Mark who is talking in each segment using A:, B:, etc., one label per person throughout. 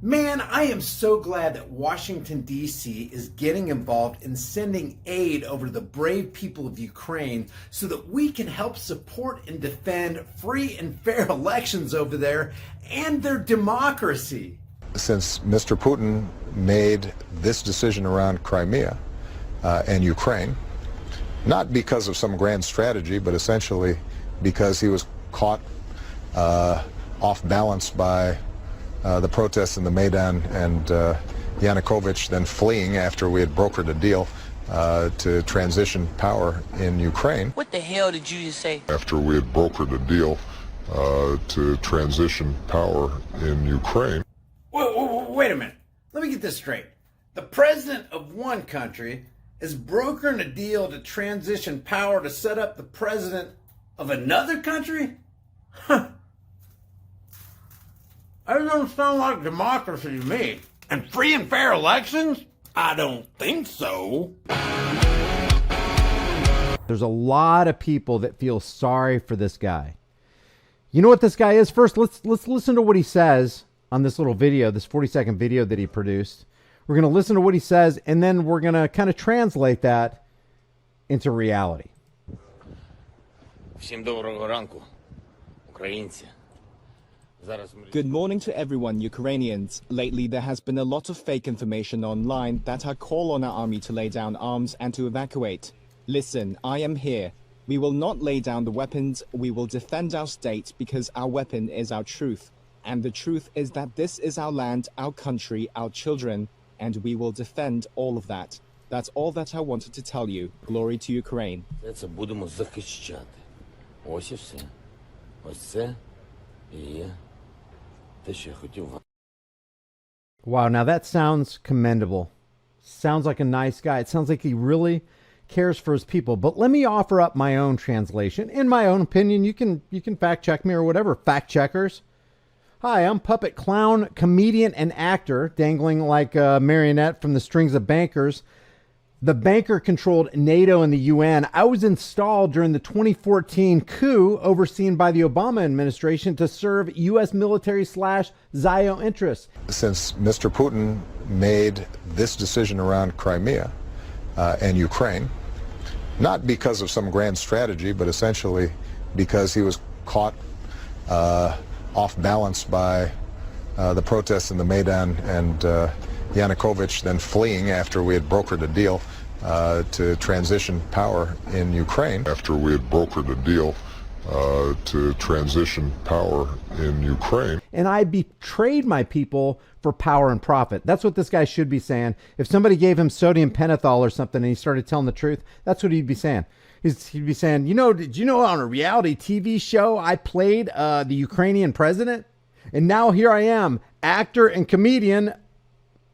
A: Man, I am so glad that Washington, D.C. is getting involved in sending aid over to the brave people of Ukraine so that we can help support and defend free and fair elections over there and their democracy.
B: Since Mr. Putin made this decision around Crimea and Ukraine, not because of some grand strategy, but essentially because he was caught off balance by the protests in the Maidan and Yanukovych then fleeing after we had brokered a deal to transition power in Ukraine.
C: What the hell did you just say?
B: After we had brokered a deal to transition power in Ukraine.
A: Wait a minute. Let me get this straight. The president of one country is brokering a deal to transition power to set up the president of another country? Huh. That don't sound like democracy to me. And free and fair elections? I don't think so.
D: There's a lot of people that feel sorry for this guy. You know what this guy is? First, let's listen to what he says on this little video, this 40-second video that he produced. We're going to listen to what he says, and then we're going to kind of translate that into reality.
C: Всім доброго ранку, українці.
E: Good morning to everyone, Ukrainians. Lately, there has been a lot of fake information online that I call on our army to lay down arms and to evacuate. Listen, I am here. We will not lay down the weapons. We will defend our state because our weapon is our truth. And the truth is that this is our land, our country, our children, and we will defend all of that. That's all that I wanted to tell you. Glory to Ukraine.
C: Це будемо захищати. Ось і все. Ось це і є те, що я хотів.
D: Wow, now that sounds commendable. Sounds like a nice guy. It sounds like he really cares for his people. But let me offer up my own translation. In my own opinion, you can fact check me or whatever, fact checkers. Hi, I'm puppet clown, comedian, and actor, dangling like a marionette from the strings of bankers. The banker-controlled NATO and the UN. I was installed during the 2014 coup overseen by the Obama administration to serve U.S. military/Zio interests.
B: Since Mr. Putin made this decision around Crimea and Ukraine, not because of some grand strategy, but essentially because he was caught off balance by the protests in the Maidan and Yanukovych then fleeing after we had brokered a deal to transition power in Ukraine. After we had brokered a deal to transition power in Ukraine.
D: And I betrayed my people for power and profit. That's what this guy should be saying. If somebody gave him sodium pentothal or something and he started telling the truth, that's what he'd be saying. He'd be saying, did you know on a reality TV show I played the Ukrainian president? And now here I am, actor and comedian,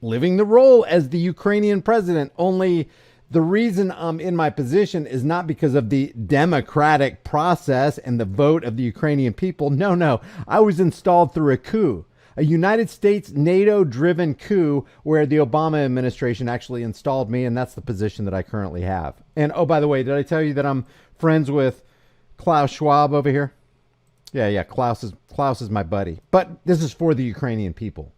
D: living the role as the Ukrainian president. Only the reason I'm in my position is not because of the democratic process and the vote of the Ukrainian people. No. I was installed through a coup, a United States NATO-driven coup where the Obama administration actually installed me, and that's the position that I currently have. And oh, by the way, did I tell you that I'm friends with Klaus Schwab over here? Yeah, Klaus is my buddy. But this is for the Ukrainian people.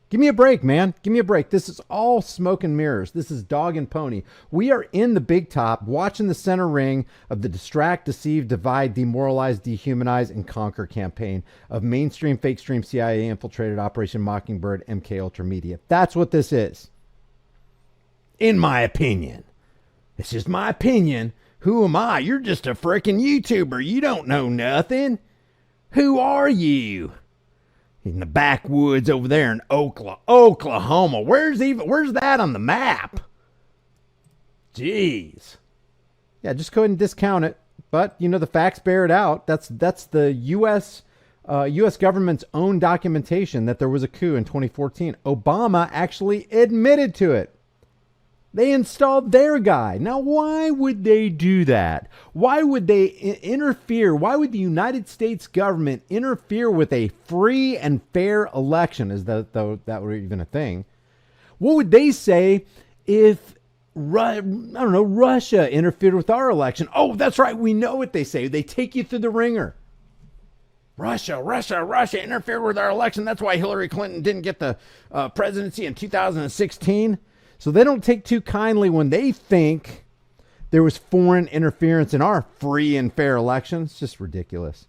D: Give me a break, man. Give me a break. This is all smoke and mirrors. This is dog and pony. We are in the big top, watching the center ring of the distract, deceive, divide, demoralize, dehumanize, and conquer campaign of mainstream, fake stream, CIA infiltrated Operation Mockingbird, MK Ultra Media. That's what this is. In my opinion. It's just my opinion. Who am I? You're just a freaking YouTuber. You don't know nothing. Who are you? In the backwoods over there in Oklahoma. Where's that on the map? Jeez. Yeah, just go ahead and discount it. But, the facts bear it out. That's the U.S. Government's own documentation that there was a coup in 2014. Obama actually admitted to it. They installed their guy. Now, why would they do that? Why would they interfere? Why would the United States government interfere with a free and fair election? Is that were even a thing? What would they say if, Russia interfered with our election? Oh, that's right. We know what they say. They take you through the ringer. Russia interfered with our election. That's why Hillary Clinton didn't get the presidency in 2016. So they don't take too kindly when they think there was foreign interference in our free and fair election. It's just ridiculous.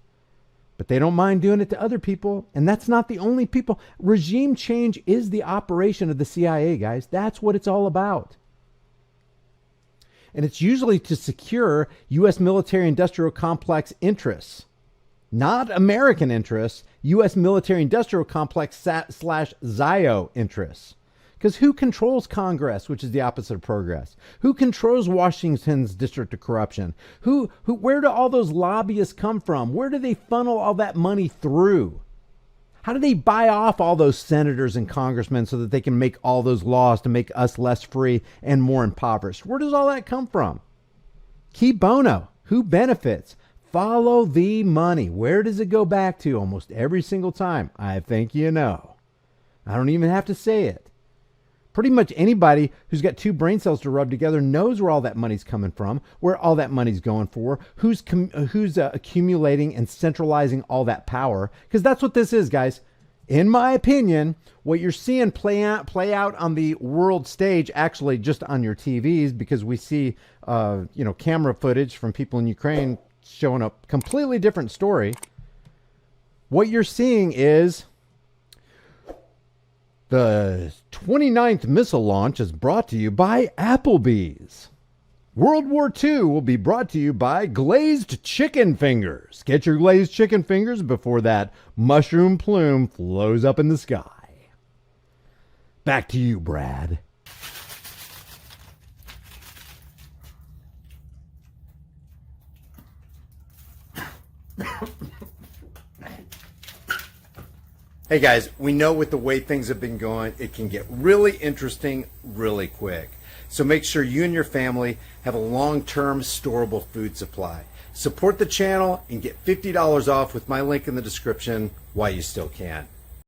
D: But they don't mind doing it to other people. And that's not the only people. Regime change is the operation of the CIA, guys. That's what it's all about. And it's usually to secure U.S. military-industrial complex interests. Not American interests, U.S. military-industrial complex / ZIO interests. Because who controls Congress, which is the opposite of progress? Who controls Washington's district of corruption? Where do all those lobbyists come from? Where do they funnel all that money through? How do they buy off all those senators and congressmen so that they can make all those laws to make us less free and more impoverished? Where does all that come from? Key bono. Who benefits? Follow the money. Where does it go back to? Almost every single time. I think you know. I don't even have to say it. Pretty much anybody who's got two brain cells to rub together knows where all that money's coming from, where all that money's going for, who's accumulating and centralizing all that power. Because that's what this is, guys. In my opinion, what you're seeing play out on the world stage, actually just on your TVs, because we see camera footage from people in Ukraine showing a completely different story. What you're seeing is the 29th missile launch is brought to you by Applebee's. World War II will be brought to you by Glazed Chicken Fingers. Get your glazed chicken fingers before that mushroom plume flows up in the sky. Back to you, Brad.
A: Hey guys, we know with the way things have been going, it can get really interesting really quick. So make sure you and your family have a long-term storable food supply. Support the channel and get $50 off with my link in the description while you still can.